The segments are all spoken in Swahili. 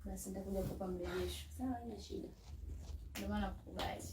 Basi nitakuja kukupa mrejesho. Sawa, haina shida. Ndio maana nakukubali.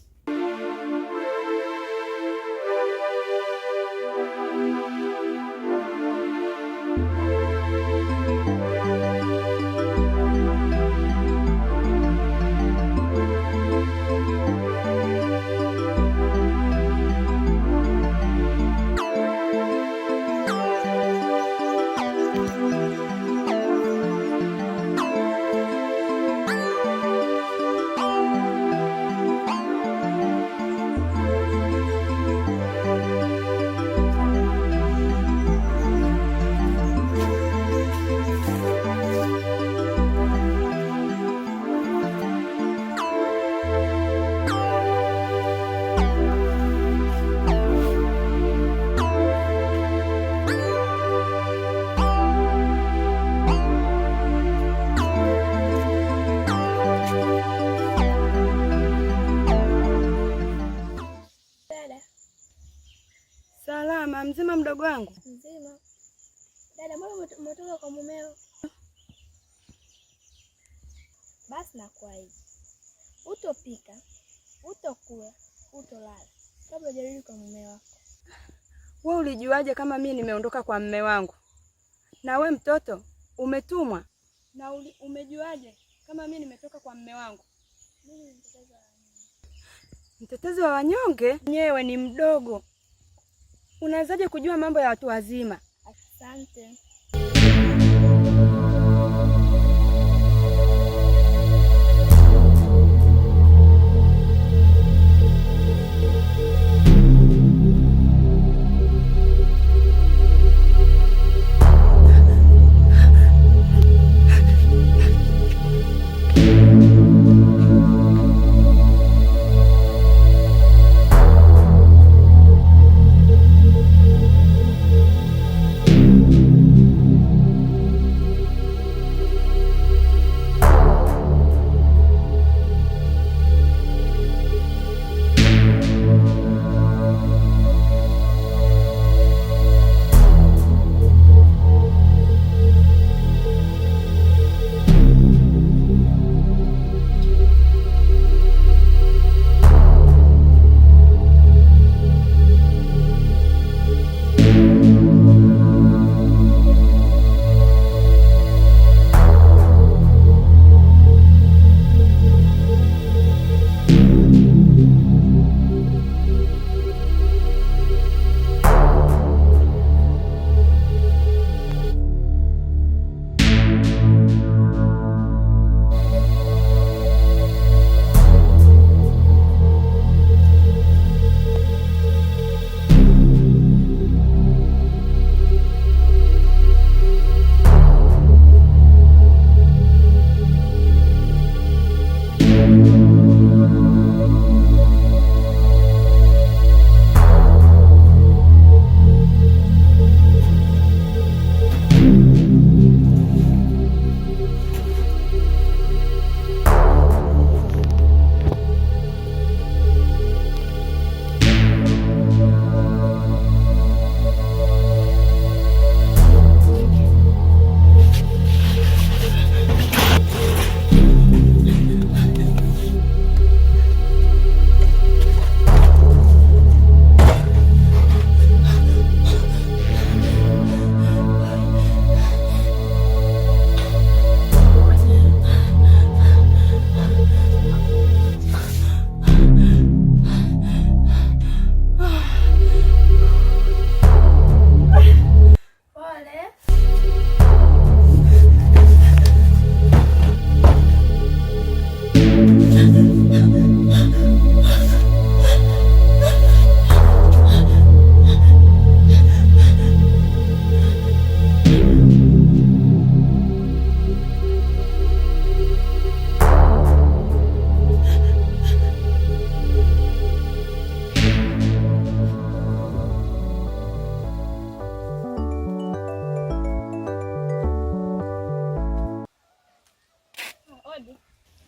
Salama, mzima mdogo wangu? Mzima. Dada, mbona umetoka kwa mumeo? Basi nakuahidi. Utopika, utokula, utolala kabla hujarudi kwa mume wako. Wewe ulijuaje kama mimi nimeondoka kwa mume wangu? Na we mtoto umetumwa? Na umejuaje kama mimi nimetoka kwa mume wangu? Mimi ni mtetezi wa wanyonge. Mtetezi wa wanyonge? Nyewe ni mdogo. Unawezaje kujua mambo ya watu wazima? Asante.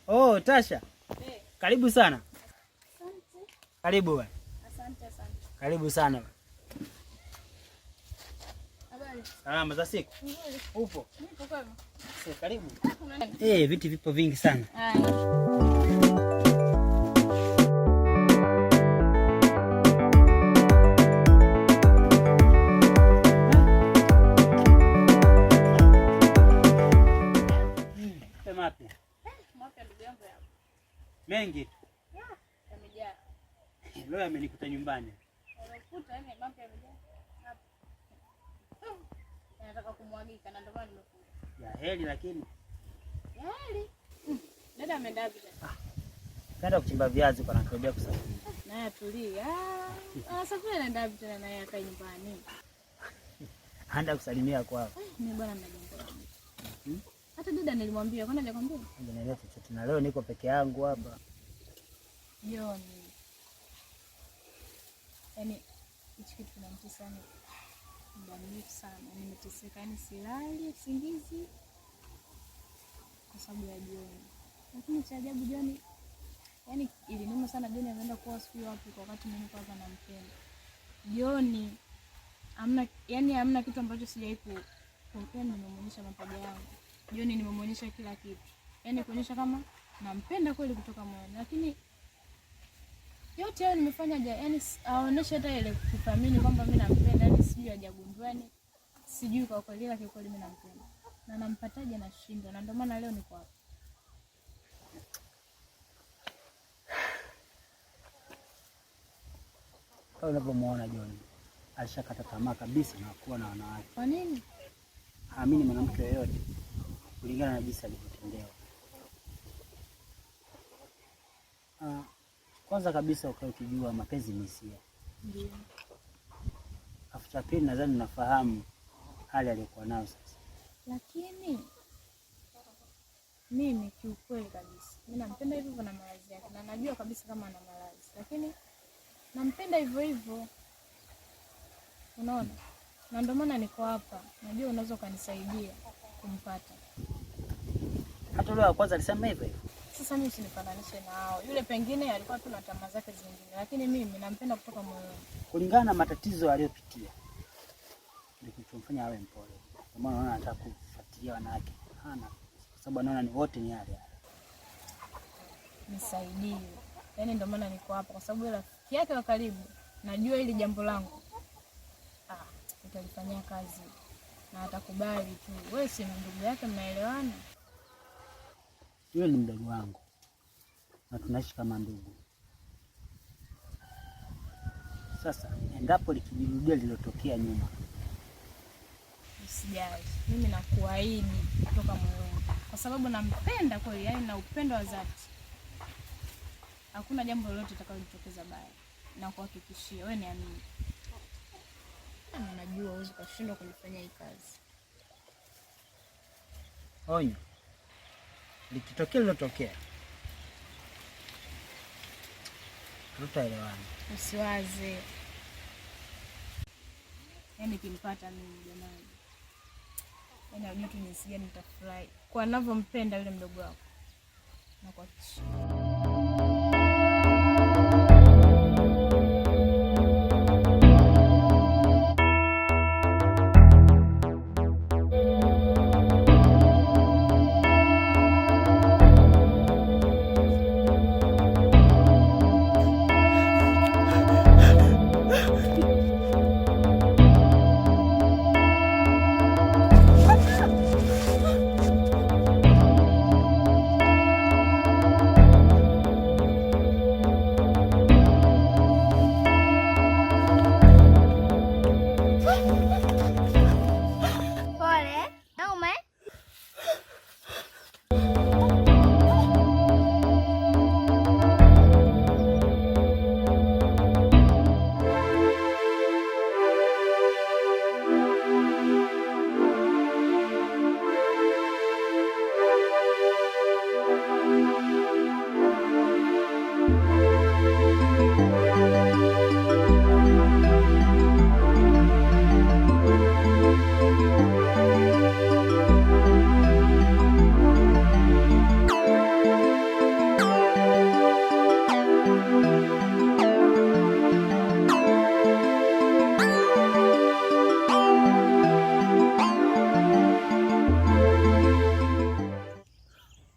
Oh, Tasha. Karibu sana. Asante. Karibu bwana. Asante. Karibu sana. Habari? Salama za siku? Nzuri. Upo? Nipo kwema. Karibu. Viti vipo vingi sana. Mapya ndugu yangu hapo. Mengi tu. Yamejaa. Leo yamenikuta nyumbani. Unakuta yani mapya yamejaa. Hapa. Nataka kumwagika na ndio maana nimekuja. Ya heri lakini. Ya heri. Dada ameenda wapi sasa? Kaenda kuchimba viazi kwa nakaribia kusafiri. Naye atulia. Safari anaenda wapi tena naye akae nyumbani? Anaenda kusalimia kwao. Mimi bwana nina jambo langu. Hata dada nilimwambia, kwani hajakwambia? Ndio chochote na leo niko peke yangu hapa. Jioni. Yaani hichi kitu kinanitesa sana. Muda mrefu sana. Nimeteseka, yaani silali usingizi kwa sababu ya Joni. Lakini cha ajabu Joni, yaani ilinuma sana Joni ameenda kuwa siku wapi kwa wakati mimi niko hapa nampenda. Joni hamna kitu ambacho sijai kumpenda. Nimemuonyesha mapaja yangu. Joni nimemuonyesha kila kitu. Yaani kuonyesha kama nampenda kweli kutoka moyoni. Lakini yote hayo nimefanya yaani aoneshe hata ile kuthamini kwamba mimi nampenda. Yaani sijui hajagundua, yaani sijui kwa kweli, lakini kweli mimi nampenda. Na nampataje nashindwa. Na ndio maana leo niko hapa. Kama unavyomuona Joni alishakata tamaa kabisa na kuwa na wanawake. Kwa nini? Haamini mwanamke yoyote kulingana na jinsi alivyotendewa. Kwanza kabisa ukae ukijua mapenzi ni hisia. Ndio. Afu cha pili nadhani nafahamu hali aliyokuwa nayo sasa. Lakini mimi kiukweli kabisa mimi nampenda hivyo na malazi yake, na najua kabisa kama ana malazi, lakini nampenda hivyo hivyo. Unaona? Na ndio maana niko hapa. Najua unaweza kunisaidia kumpata. Hata leo kwanza alisema hivyo. Sasa mimi usinifananishe nao. Yule pengine alikuwa tu na tamaa zake zingine, lakini mimi nampenda kutoka moyoni. Kulingana na matatizo aliyopitia. Ndio kichomfanya awe mpole. Kwa maana anaona anataka kufuatilia wanawake. Hana. Kwa sababu anaona ni wote ni yale. Nisaidie. Yaani ndio maana niko hapa, kwa sababu rafiki yake wa karibu. Najua hili jambo langu utalifanyia kazi na atakubali tu. Wewe si ndugu yake, mnaelewana? Yule ni mdogo wangu na tunaishi kama ndugu. Sasa endapo likijirudia lilotokea nyuma, usijali, mimi nakuahidi kutoka moyoni, kwa sababu nampenda kweli, yaani na upendo wa dhati. Hakuna jambo lolote litakalojitokeza baya, na kuhakikishia wewe, niamini. Najua huwezi kushindwa kunifanyia hii kazi. Onyo. Likitokea lilotokea, tutaelewana. Usiwaze. Yaani kimpata mimi jamani. Yaani unajua tu jinsi gani nitafurahi kwa ninavyompenda yule mdogo wako. Na kuhakikishia.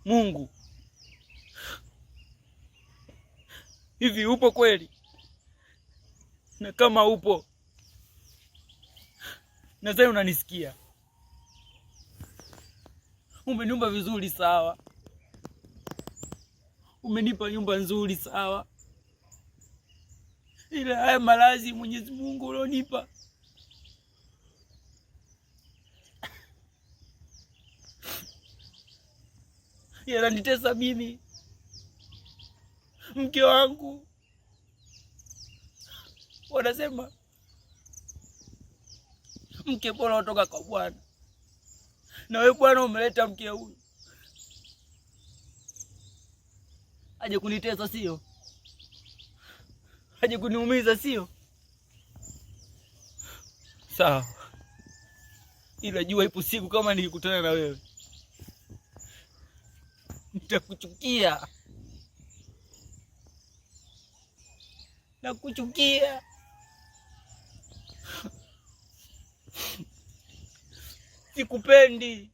Mungu, hivi upo kweli? Na kama upo, nadhani unanisikia. Umeniumba vizuri, sawa. Umenipa nyumba nzuri, sawa. Ila haya malazi Mwenyezi Mungu ulionipa yananitesa mimi, mke wangu. Wanasema mke bora kutoka kwa Bwana, na wewe Bwana umeleta mke huyu aje kunitesa, sio? Aje kuniumiza, sio? Sawa, ila jua ipo siku kama nikikutana na wewe nitakuchukia. Nakuchukia. Sikupendi.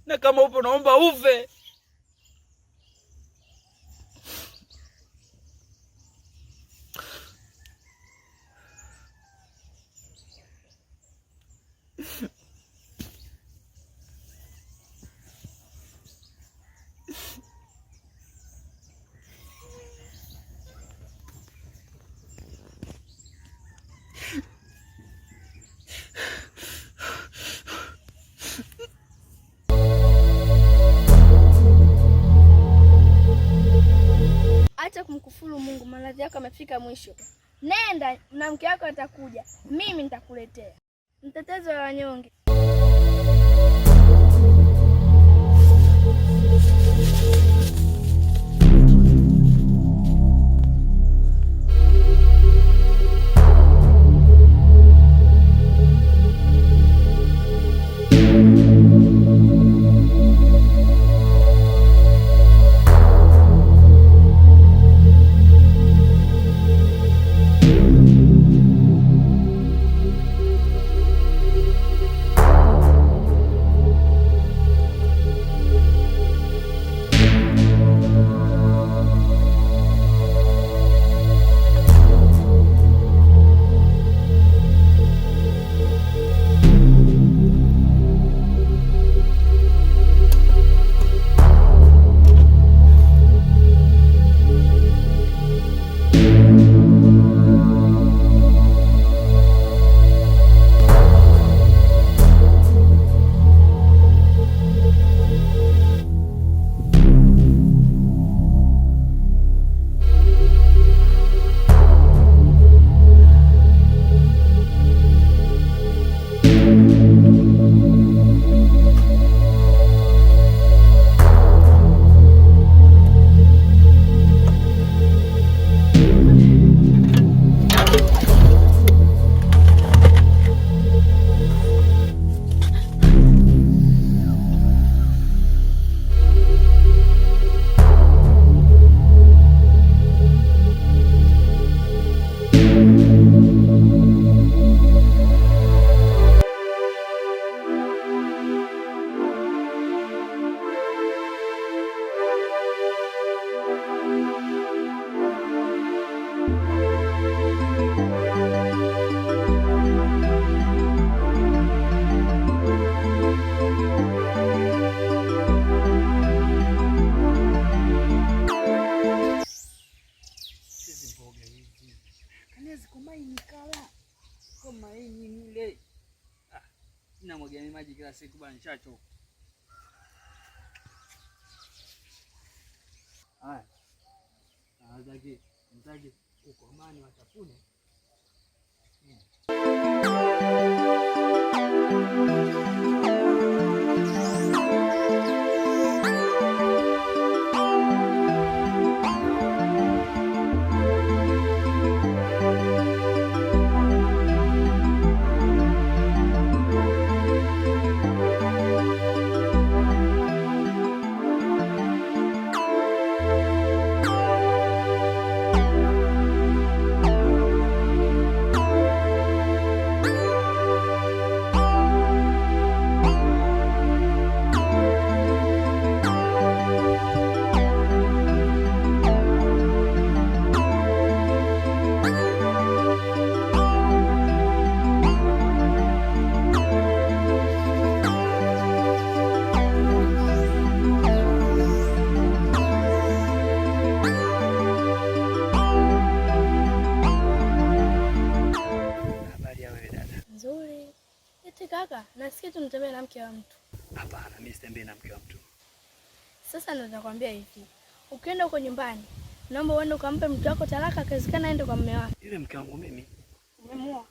Na kama upo naomba ufe. Acha kumkufuru Mungu, maradhi yako yamefika mwisho. Nenda na mke wako atakuja, mimi nitakuletea. Mtetezi wa wanyonge. Namwagia maji kila siku bwana, nishachoka. Haya. Azaki, mtaki ukomani watafune. mke wa mtu. Hapana, mimi sitembei na mke wa mtu. Sasa ndo nakwambia hivi. Ukienda huko nyumbani, naomba uende ukampe mke wako talaka, akiwezekana aende kwa mume wake. Yule mke wangu mimi Umemuoa?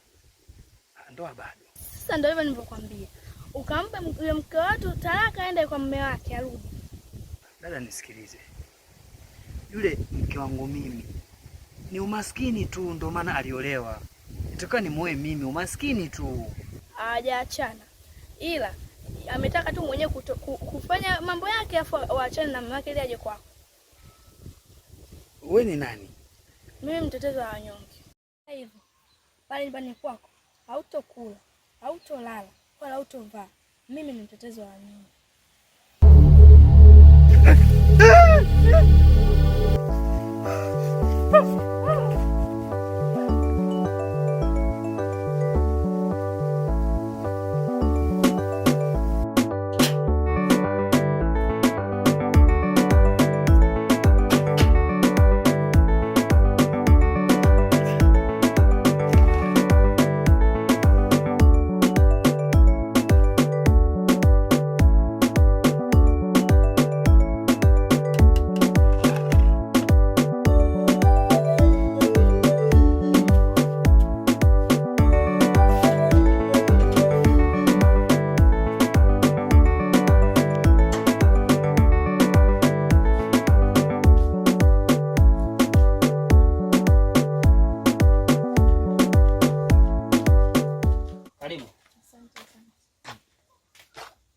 Ndoa bado. Sasa ndio hivyo nilivyokuambia. Ukampe yule mke wako talaka, aende kwa mume wake arudi. Dada nisikilize. Yule mke wangu mimi ni umaskini tu, ndo maana aliolewa. Nitaka ni muoe mimi, umaskini tu. Hajaachana. Ila ametaka tu mwenyewe kufanya mambo yake afu waachane na mume wake ili aje kwako. Wewe ni nani? Mimi mtetezi wa wanyonge. Hivyo pale nyumbani kwako hautokula, hautolala, wala hautovaa. Mimi ni mtetezi wa wanyonge.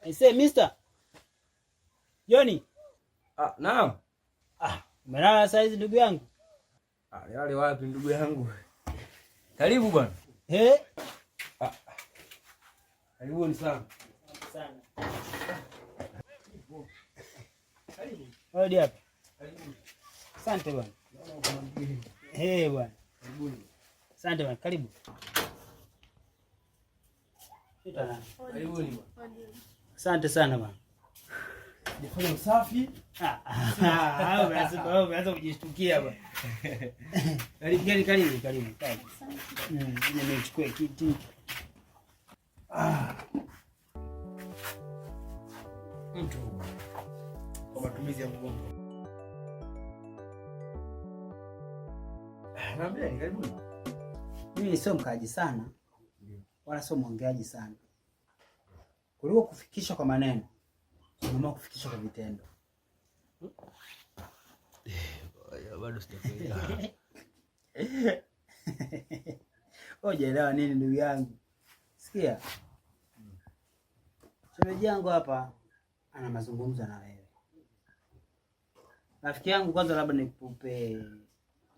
Aise, Mr. Johnny. Naam. Umelala saa hizi ndugu yangu? Yale wapi ndugu yangu? Karibu bwana. Karibuni sana. Karibu. Hodi hapa. Karibu. Asante bwana. Bwana. Karibuni. Asante bwana, karibu. Karibuni bwana. Asante sana bwana. Nifanye usafi. Umeanza kujishtukia bwana. Karibu. Nimechukua kiti. Mtu kwa matumizi ya mgongo. Naambia karibuni. Mimi sio mkaaji sana. Wala sio mwongeaji sana. Kuliko kufikisha kwa maneno, unaamua kufikisha kwa vitendo. Bado sijaelewa. Hujaelewa nini ndugu yangu? Sikia. Shemeji yangu hapa ana mazungumzo na wewe. Rafiki yangu, kwanza labda nikupe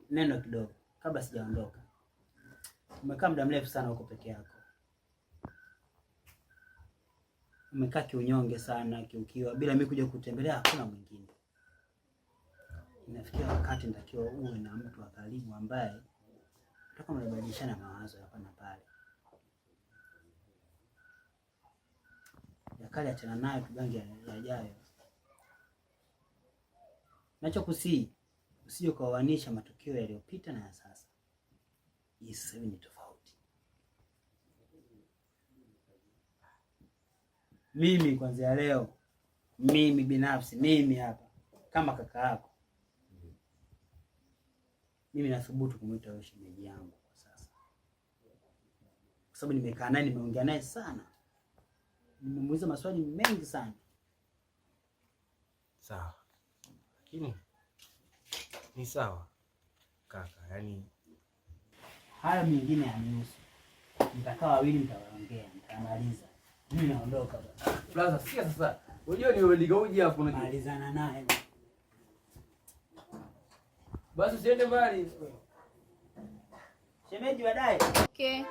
neno kidogo kabla sijaondoka. Umekaa muda mrefu sana huko peke yako. Umekaa kiunyonge sana, kiukiwa, bila mimi kuja kutembelea hakuna mwingine. Inafikia wakati nitakiwa uwe na mtu wa karibu ambaye tutaka mnabadilishana mawazo hapa na pale. Ya kale achana nayo, tugange yajayo. Nachokusii, usije kuoanisha matukio yaliyopita na ya sasa. Hii sasa ni tofauti. Mimi kuanzia leo, mimi binafsi, mimi hapa kama kaka yako, mimi nathubutu kumuita wewe shemeji yangu kwa sasa. Kwa sababu nimekaa naye, nimeongea naye sana. Nimemuuliza maswali mengi sana. Sawa. Lakini ni sawa kaka, yani haya mengine yanihusu. Mtakaa wawili mtawaongea, mtamaliza. Mimi naondoka bwana. Blaza, sikia sasa. Unajua ni wewe uji hapo unajua. Malizana naye. Basi usiende mbali. Shemeji wadai. Okay.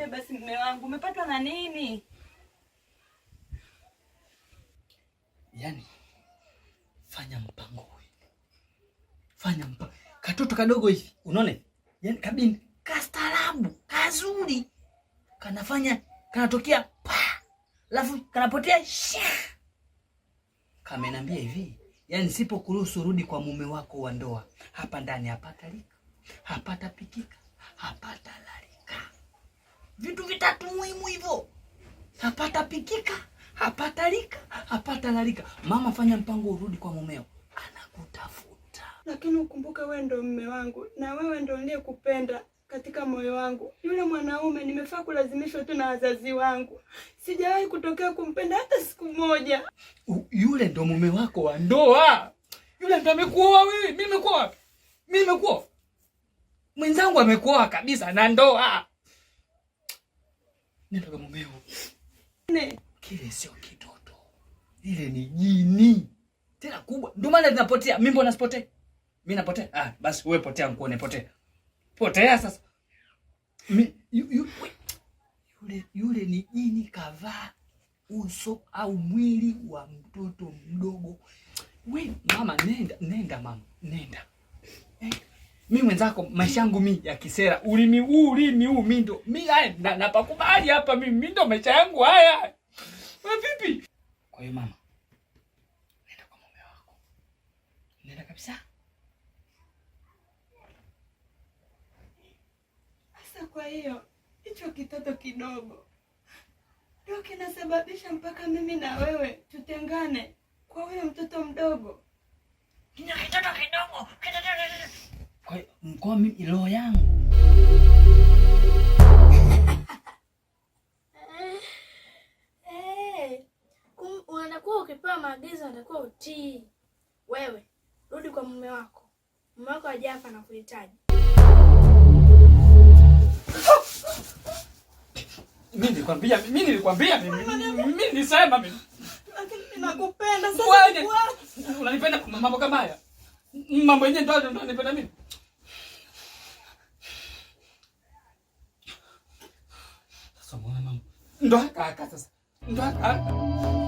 niambie basi mume wangu, umepatwa na nini? Yaani fanya mpango huyu. Fanya mpango. Katoto kadogo hivi, unaona? Yaani kabini kastaarabu, kazuri. Kanafanya, kanatokea pa. Alafu kanapotea sha. Kamenambia hivi, yaani sipokuruhusu rudi kwa mume wako wa ndoa, hapa ndani hapata lika, hapata pikika, hapata lalika. Vitu vitatu muhimu hivyo. Hapata pikika, hapata lika, hapata lalika. Mama, fanya mpango urudi kwa mumeo. Anakutafuta. Lakini ukumbuke wewe ndo mume wangu na wewe ndo niliyekupenda katika moyo wangu. Yule mwanaume nimefaa kulazimishwa tu na wazazi wangu. Sijawahi kutokea kumpenda hata siku moja. Yule ndo mume wako wa ndoa. Yule ndo amekuoa wewe. Mimi nimekuoa wapi? Mimi nimekuoa. Mwenzangu amekuoa kabisa na ndoa. Nenda kwa mumeo. Kile sio kitoto. Ile ni jini. Tena kubwa. Ndio maana linapotea. Mimi mbona sipotee? Mimi napotea. Basi wewe potea nikuone potea. Potea sasa. Yule ni jini kavaa uso au mwili wa mtoto mdogo. We mama, nenda mama, nenda. Mimi mwenzako maisha yangu mimi ya kisera. Ulimi huu mimi ndo. Mimi napakubali hapa mimi ndo maisha yangu haya. Wewe vipi? Kwa hiyo mama, nenda kwa mume wako. Nenda kabisa. Kwa hiyo hicho kitoto kidogo ndio kinasababisha mpaka mimi na wewe tutengane kwa huyo mtoto mdogo. Kina kitoto kidogo. Kwa mimi roho yangu. Unakuwa ukipewa maagizo unatakiwa utii. Wewe rudi kwa mume wako. Mume wako hajafa na kuhitaji. Mimi nilikwambia, mimi nilisema mimi. Lakini ninakupenda sasa. Wewe unanipenda mambo kama haya? Mambo yenyewe ndio unanipenda mimi. Sasa mbona mama? Ndo haka sasa. Ndo haka.